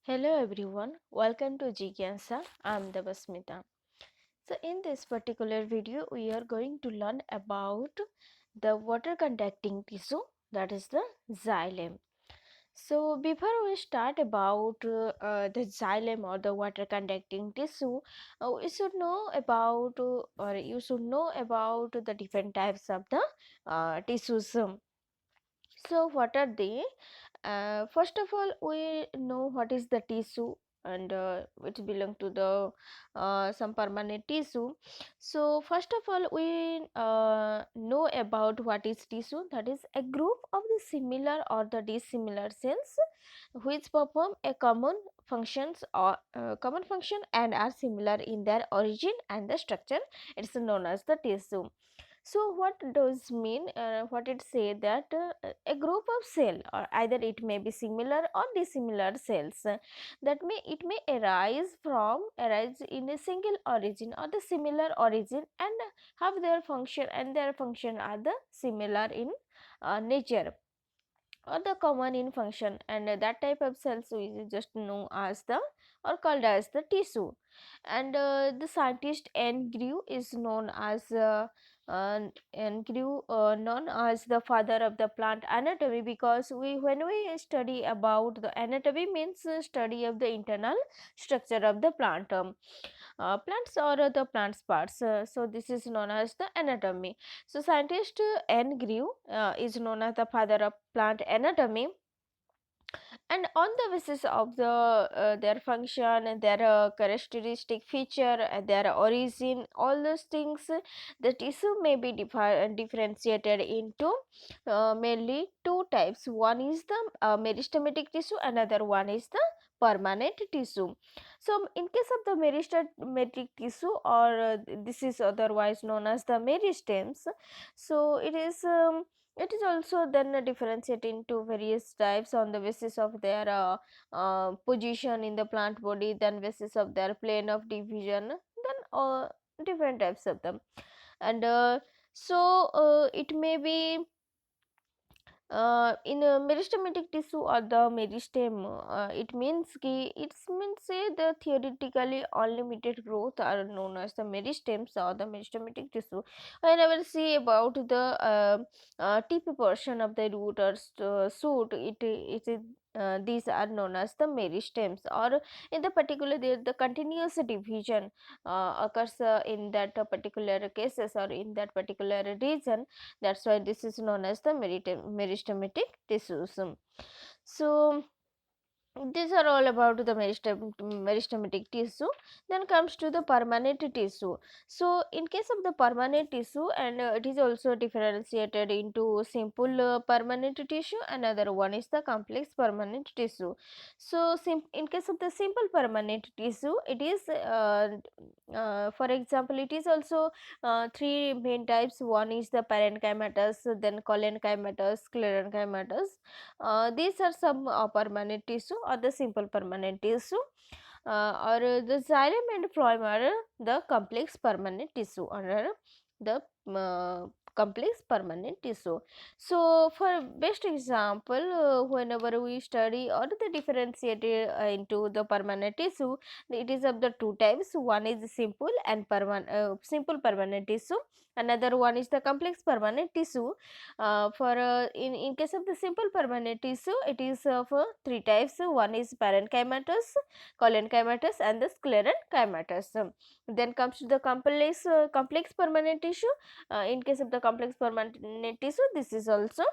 Hello everyone, welcome to Jigyansa. I am Devasmita. So in this particular video we are going to learn about the water conducting tissue, that is the xylem. So before we start about the xylem or the water conducting tissue, we should know about or you should know about the different types of the tissues. So what are they? First of all, we know what is the tissue and which belong to the some permanent tissue. So first of all, we know about what is tissue. That is a group of the similar or the dissimilar cells which perform a common function and are similar in their origin and the structure. It is known as the tissue. So what does mean? What it say that a group of cell, or either it may be similar or dissimilar cells, that may arise in a single origin or the similar origin and have their function are the similar in nature or the common in function, and that type of cells we just know as the or called as the tissue. And the scientist N. Grew is known as known as the father of the plant anatomy, because when we study about the anatomy means study of the internal structure of the plant, plants or the plants parts. So this is known as the anatomy. So scientist N. Grew is known as the father of plant anatomy, and on the basis of their function and their characteristic feature and their origin, all those things, the tissue may be differentiated into mainly two types. One is the meristematic tissue, another one is the permanent tissue. So in case of the meristematic tissue, or this is otherwise known as the meristems, so it is also then differentiated into various types on the basis of their position in the plant body, then basis of their plane of division, then different types of them. And it may be in a meristematic tissue or the meristem, it means say the theoretically unlimited growth are known as the meristems or the meristematic tissue. Whenever see about the tip portion of the root or shoot, it is these are known as the meristems, or in the particular the continuous division occurs in that particular cases or in that particular region. That's why this is known as the meristematic tissues. So these are all about the meristematic tissue. Then comes to the permanent tissue. So in case of the permanent tissue, and it is also differentiated into simple permanent tissue, another one is the complex permanent tissue. So in case of the simple permanent tissue, it is for example, it is also three main types. One is the parenchymatous, then collenchymatous, sclerenchymatous. These are some permanent tissue or the simple permanent tissue, or the xylem and phloem are the complex permanent tissue under the complex permanent tissue. So for best example, whenever we study or the differentiated into the permanent tissue, it is of the two types. One is simple permanent tissue, another one is the complex permanent tissue. For in case of the simple permanent tissue, it is of three types. One is parenchymatous, collenchymatous and the sclerenchymatous. Then comes to the complex permanent tissue. In case of the complex permanent tissue, this is also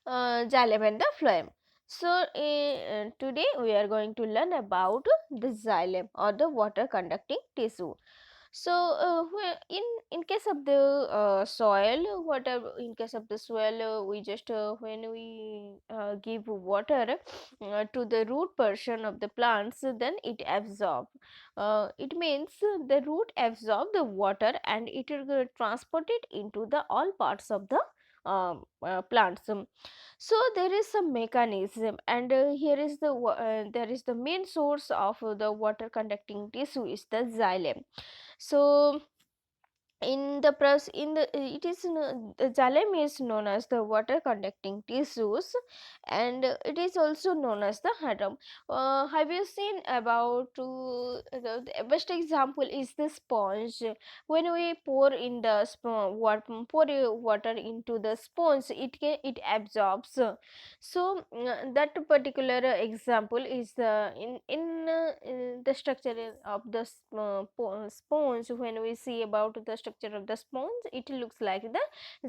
xylem and the phloem. So today we are going to learn about the xylem or the water conducting tissue. So in case of the soil, whatever in case of the soil, we just when we give water to the root portion of the plants, then it absorb. It means the root absorb the water and it will transport it into the all parts of the plants. So there is some mechanism, and here is there is the main source of the water conducting tissue is the xylem. So in the press in the it is the xylem is known as the water conducting tissues, and it is also known as the hadron. Have you seen about the best example is the sponge. When we pour in the pour water into the sponge, it absorbs. So that particular example is in the structure of the sponge. When we see about the structure of the sponge, it looks like the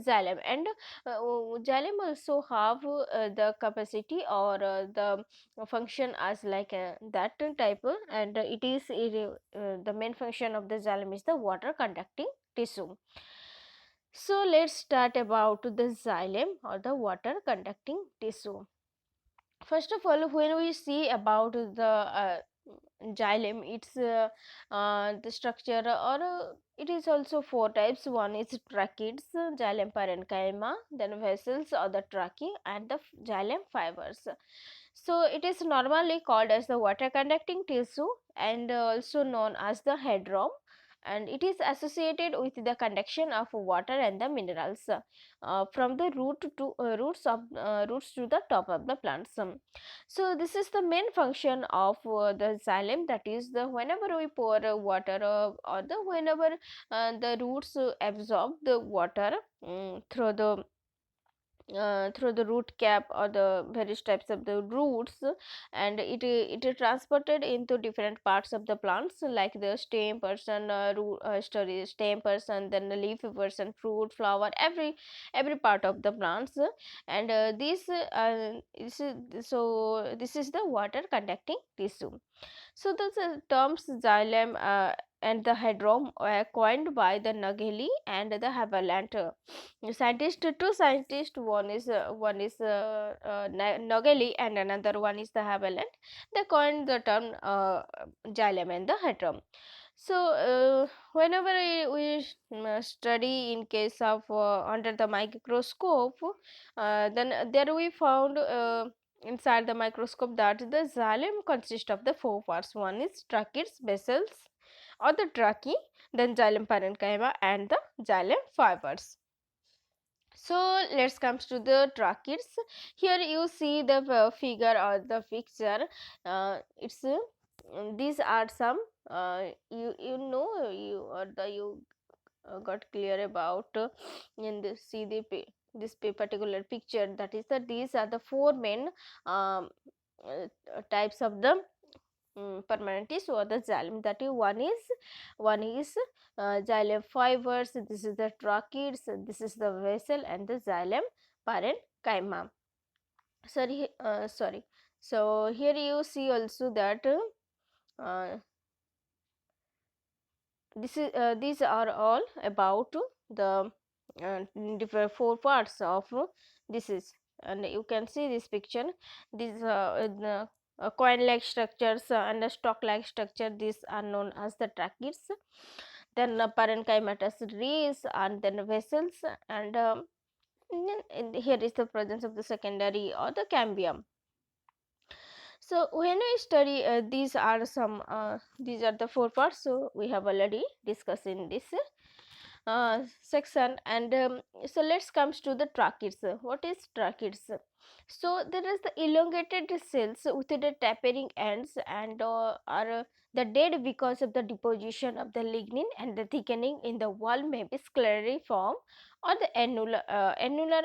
xylem, and xylem also have the capacity or the function as like that type, and the main function of the xylem is the water conducting tissue. So let's start about the xylem or the water conducting tissue. First of all, when we see about the xylem, it's the structure, or it is also four types. One is tracheids, xylem parenchyma, then vessels or the trachea, and the xylem fibers. So it is normally called as the water conducting tissue, and also known as the headroom, and it is associated with the conduction of water and the minerals from the roots to the top of the plants. So this is the main function of the xylem, that is the whenever we pour water, or the whenever the roots absorb the water through the root cap or the various types of the roots, and it is transported into different parts of the plants, like the stem person, stem person, then the leaf person, fruit, flower, every part of the plants. And this is the water conducting tissue. So the terms xylem and the headroom were coined by the Nageli and the Haviland two scientists. One is Nageli and another one is the Haviland. They coined the term xylem and the headroom. So whenever we study in case of under the microscope, then there we found inside the microscope that the xylem consists of the four parts. One is tracheids, vessels or the trachea, then xylem parenchyma and the xylem fibers. So let's comes to the tracheids. Here you see the figure or the picture. It's these are some you know you or the you got clear about in this see this particular picture, that is that these are the four main um, types of the permanent tissue or the xylem. That is one is xylem fibers, this is the tracheids, this is the vessel, and the xylem parenchyma. Sorry. So here you see also that uh, these are all about the different four parts of this is, and you can see this picture. These coin like structures and the stalk like structure, these are known as the tracheids. Then parenchymatous rays, and then vessels, and here is the presence of the secondary or the cambium. So when we study these are the four parts, so we have already discussed in this section. And so let's comes to the tracheids. What is tracheids? So there is the elongated cells with the tapering ends, and are the dead because of the deposition of the lignin, and the thickening in the wall may be scleriform or the annular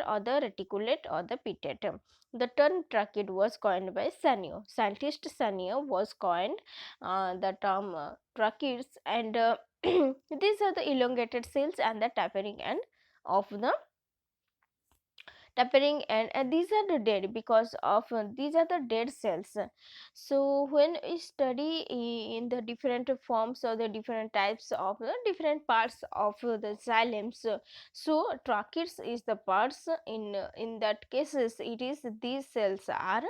or the reticulate or the pitted. The term tracheid was coined by Sanyo. Scientist Sanyo was coined the term tracheids, and these are the elongated cells and the tapering end of the tapering end, and these are the dead because of these are the dead cells. So when we study in the different forms or the different types of the different parts of the xylems, so tracheids is the parts. In that cases, it is these cells are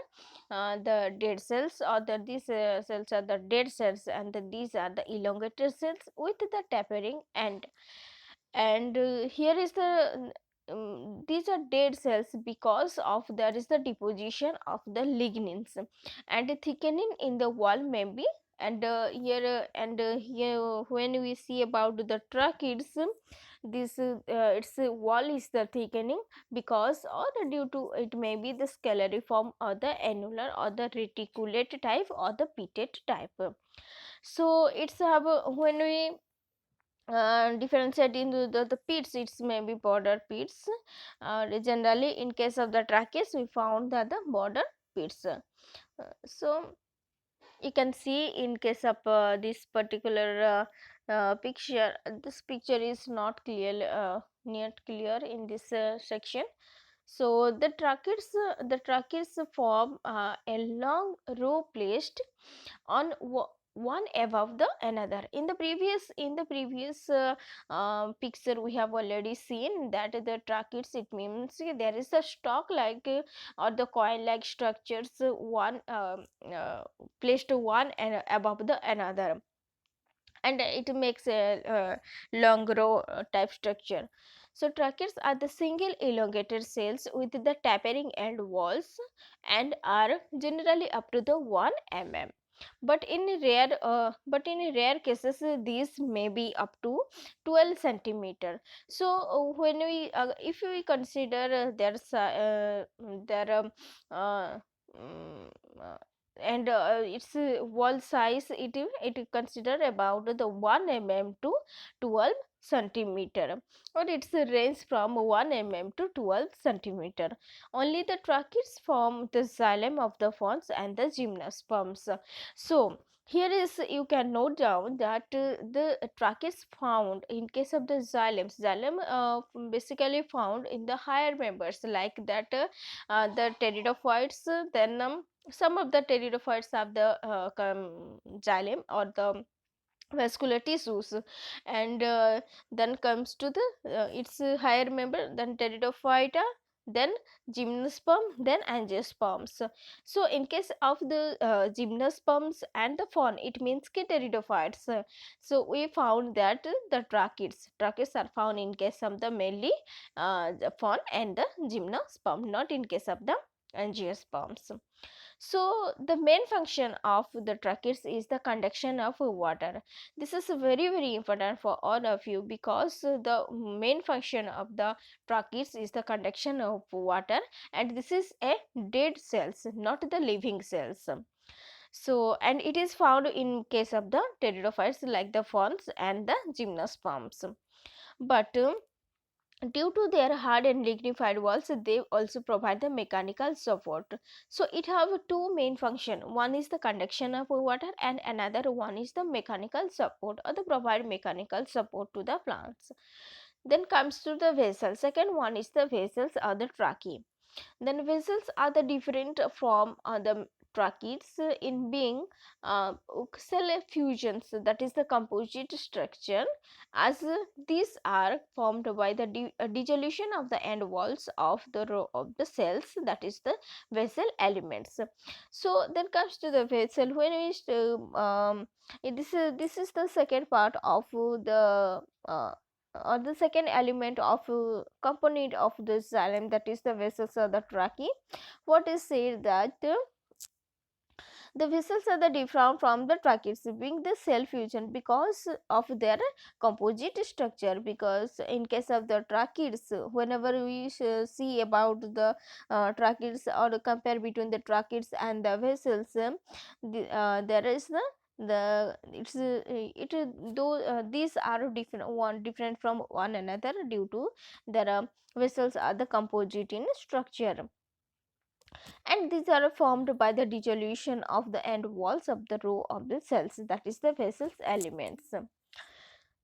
the dead cells, or these cells are the dead cells, and these are the elongated cells with the tapering end. And here is the these are dead cells because of there is the deposition of the lignins, and the thickening in the wall may be Here when we see about the tracheids, this its wall is the thickening because or due to it may be the scalariform or the annular or the reticulate type or the pitted type. So it's have when we differentiate into the pits, it's maybe border pits. Generally in case of the trachees we found that the border pits. So you can see in case of this particular picture, this picture is not not clear in this section. So the tracheids form a long row placed on one above the another. In the previous picture we have already seen that the tracheids, it means there is a stalk like or the coil like structures, one placed one and above the another, and it makes a long row type structure. So tracheids are the single elongated cells with the tapering end walls and are generally up to the 1 mm. But in rare cases these may be up to 12 centimeter. So when we if we consider their mm, uh, and its wall size, it is considered about the 1 mm to 12 centimeter, or its range from 1 mm to 12 centimeter. Only the tracheids form the xylem of the fawns and the gymnosperms. So here is, you can note down that the tracheids found in case of the xylem basically found in the higher members like that the pteridophytes, then some of the pteridophytes have the xylem or the vascular tissues, and then comes to the its higher member, then pteridophyta, then gymnosperm, then angiosperms. So in case of the gymnosperms and the fawn, it means pteridophytes. So we found that the tracheids are found in case of the mainly the fawn and the gymnosperm, not in case of the angiosperms. So the main function of the tracheids is the conduction of water. This is very important for all of you, because the main function of the tracheids is the conduction of water, and this is a dead cells, not the living cells. So and it is found in case of the pteridophytes like the fawns and the gymnosperms. But due to their hard and lignified walls, they also provide the mechanical support. So it have two main function. One is the conduction of water, and another one is the mechanical support or the provide mechanical support to the plants. Then comes to the vessel. Second one is the vessels or the trachea. Then vessels are the different from the tracheids in being cell fusions, that is the composite structure, as these are formed by the dissolution of the end walls of the row of the cells, that is the vessel elements. So then comes to the vessel. When we this is the second part of the or the second element of component of the xylem, that is the vessels or the trachea. What is said that the vessels are the different from the tracheids being the cell fusion because of their composite structure. Because in case of the tracheids, whenever we see about the tracheids or compare between the tracheids and the vessels, there is the it's it though these are different from one another due to their vessels are the composite in structure, and these are formed by the dissolution of the end walls of the row of the cells, that is the vessels elements.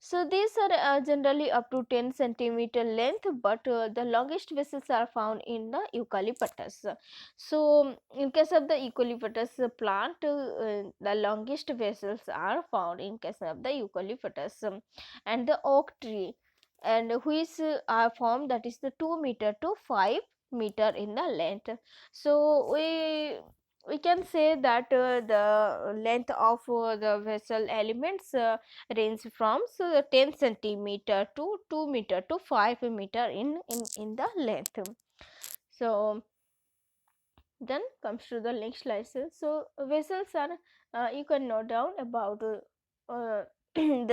So these are generally up to 10 centimeter length, but the longest vessels are found in the eucalyptus. So in case of the eucalyptus plant, the longest vessels are found in case of the eucalyptus, and the oak tree, and which are formed, that is the 2 meter to 5 meter in the length. So we can say that the length of the vessel elements range from 10 centimeter to 2 meter to 5 meter in the length. So Then comes to the next slices. So vessels are, you can note down about the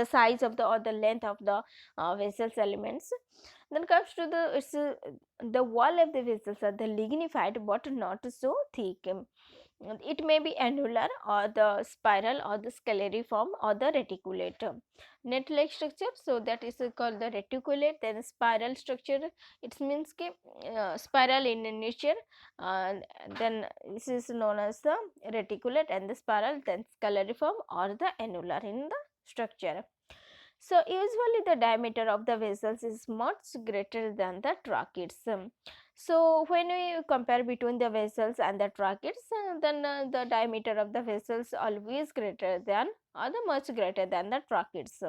size of the or the length of the vessels elements. Then comes to the, it's the wall of the vessels are the lignified but not so thick. It may be annular or the spiral or the scalariform or the reticulate. Net like structure, so that is called the reticulate. Then spiral structure, it means ki, spiral in nature, uh, then this is known as the reticulate, and the spiral then scalariform or the annular in the structure. So usually the diameter of the vessels is much greater than the tracheids. So when we compare between the vessels and the tracheids, then the diameter of the vessels always greater than or the much greater than the tracheids.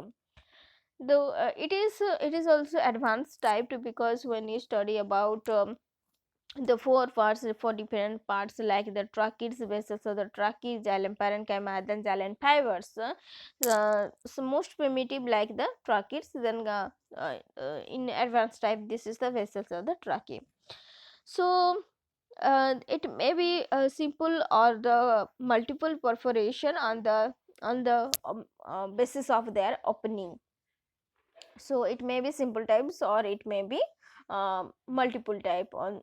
Though it is also advanced type because when you study about the four parts, four different parts like the tracheids, vessels of the trachea, xylem parenchyma, then xylem fibers. So most primitive like the tracheids, then in advanced type this is the vessels of the trachea. So it may be simple or the multiple perforation on the basis of their opening. So it may be simple types or it may be multiple type on.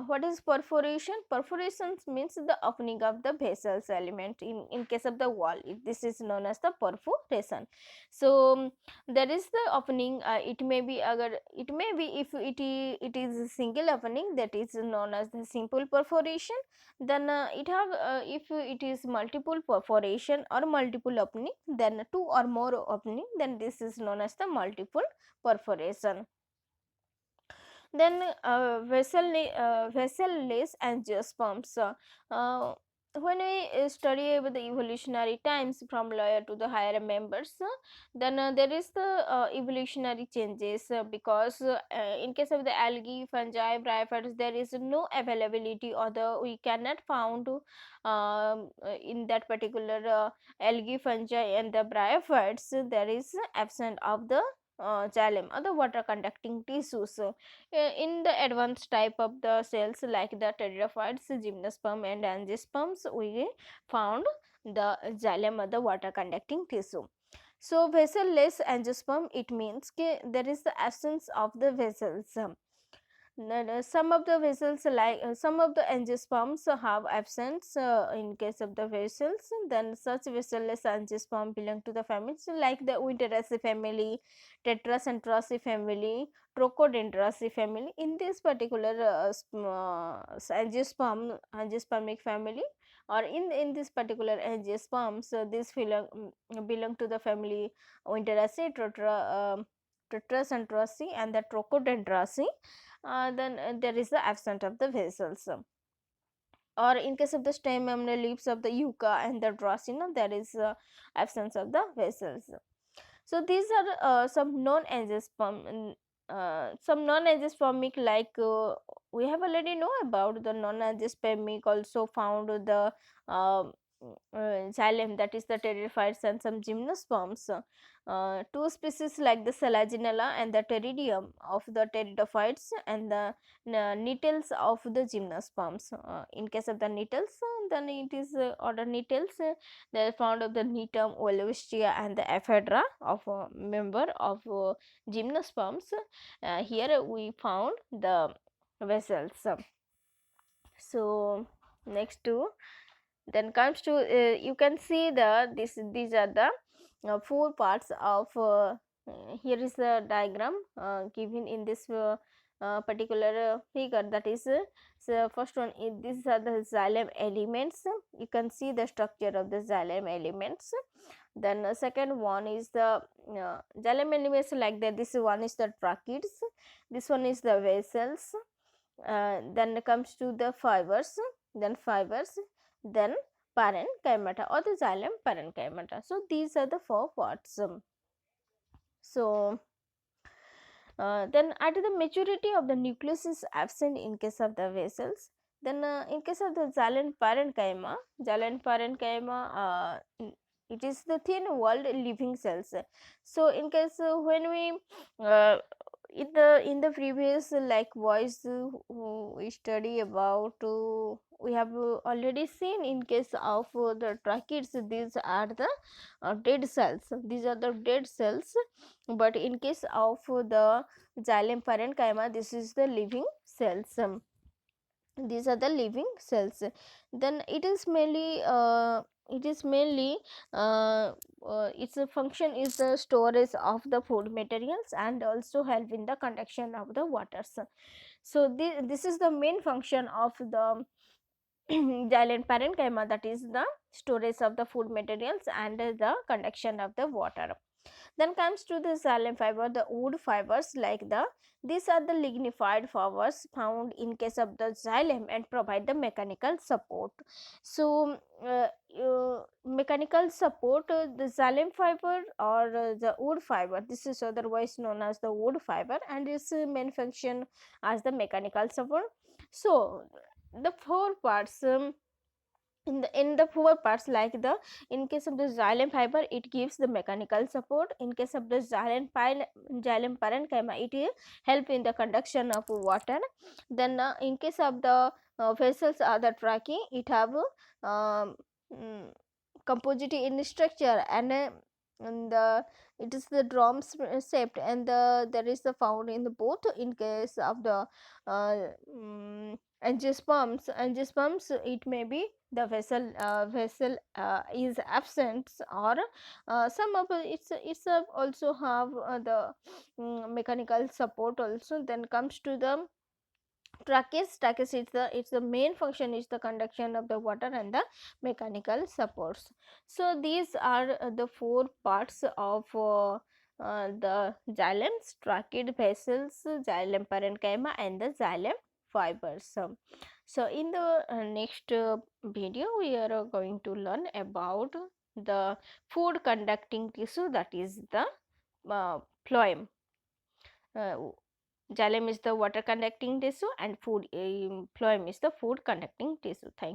What is perforation? Perforations means the opening of the vessels element in case of the wall. This is known as the perforation. So there is the opening. It may be it may be if it is a single opening, that is known as the simple perforation. Then if it is multiple perforation or multiple opening, then two or more opening, then this is known as the multiple perforation. Then vessel-less angiosperms. When we study about the evolutionary times from lower to the higher members, then there is the evolutionary changes because in case of the algae, fungi, bryophytes, there is no availability or the we cannot found in that particular algae, fungi and the bryophytes, there is absent of the xylem or the water conducting tissues. In the advanced type of the cells like the pteridophytes, gymnosperm and angiosperms, we found the xylem or the water conducting tissue. So vessel-less angiosperm, it means there is the absence of the vessels. Some of the vessels like some of the angiosperms have absence in case of the vessels, then such vesselless angiosperm belong to the families like the Winteraceae family, Tetracentraceae family, Trochodendraceae family. In this particular angiospermic family, or in this particular angiosperms, this belong to the family Winteraceae, Tetracentraceae and the Trochodendraceae. Then there is the absence of the vessels. Or in case of the stem and the leaves of the yucca and the dracena, there is absence of the vessels. So these are some non-angiosperm, some non-angiospermic like we have already know about the non-angiospermic also found the xylem, that is the pteridophytes and some gymnosperms. Two species like the Selaginella and the pteridium of the pteridophytes and the nettles of the gymnosperms. In case of the nettles, then it is order nettles. They are found of the Netum, Olivestia and the Ephedra of a member of gymnosperms. Here we found the vessels. So next to, then comes to you can see these are the four parts of here is the diagram given in this particular figure, that is so first one is these are the xylem elements. You can see the structure of the xylem elements. Then second one is the xylem elements like that. This one is the tracheids, this one is the vessels, then comes to the fibers, then parenchyma or the xylem parenchyma. So these are the four parts. So then at the maturity of the nucleus is absent in case of the vessels. Then in case of the xylem parenchyma, it is the thin walled living cells. So in case when we in the previous like voice who we study about we have already seen in case of the tracheids, these are the dead cells, these are the dead cells, but in case of the xylem parenchyma, this is the living cells. These are the living cells. Then it is mainly its function is the storage of the food materials and also help in the conduction of the waters. So this is the main function of the xylem parenchyma, that is the storage of the food materials and the conduction of the water. Then comes to the xylem fiber, the wood fibers like the, these are the lignified fibers found in case of the xylem and provide the mechanical support. So, mechanical support, the xylem fiber or the wood fiber, this is otherwise known as the wood fiber, and its main function as the mechanical support. So, the four parts. In the four parts, like the, in case of the xylem fiber, it gives the mechanical support. In case of the xylem parenchyma, it help in the conduction of water. Then in case of the vessels or the trachea, it have mm, composite in structure, and the, it is the drum shaped, and there is the found in the both. In case of the uh, angiosperms, it may be the vessel is absent, or some of it's also have the mechanical support also. Then comes to the tracheus, it's the main function is the conduction of the water and the mechanical supports. So these are the four parts of the xylems: tracheid vessels, xylem parenchyma, and the xylem fibers. So in the next video, we are going to learn about the food conducting tissue, that is the phloem. uh, Xylem is the water conducting tissue and phloem is the food conducting tissue. Thank you.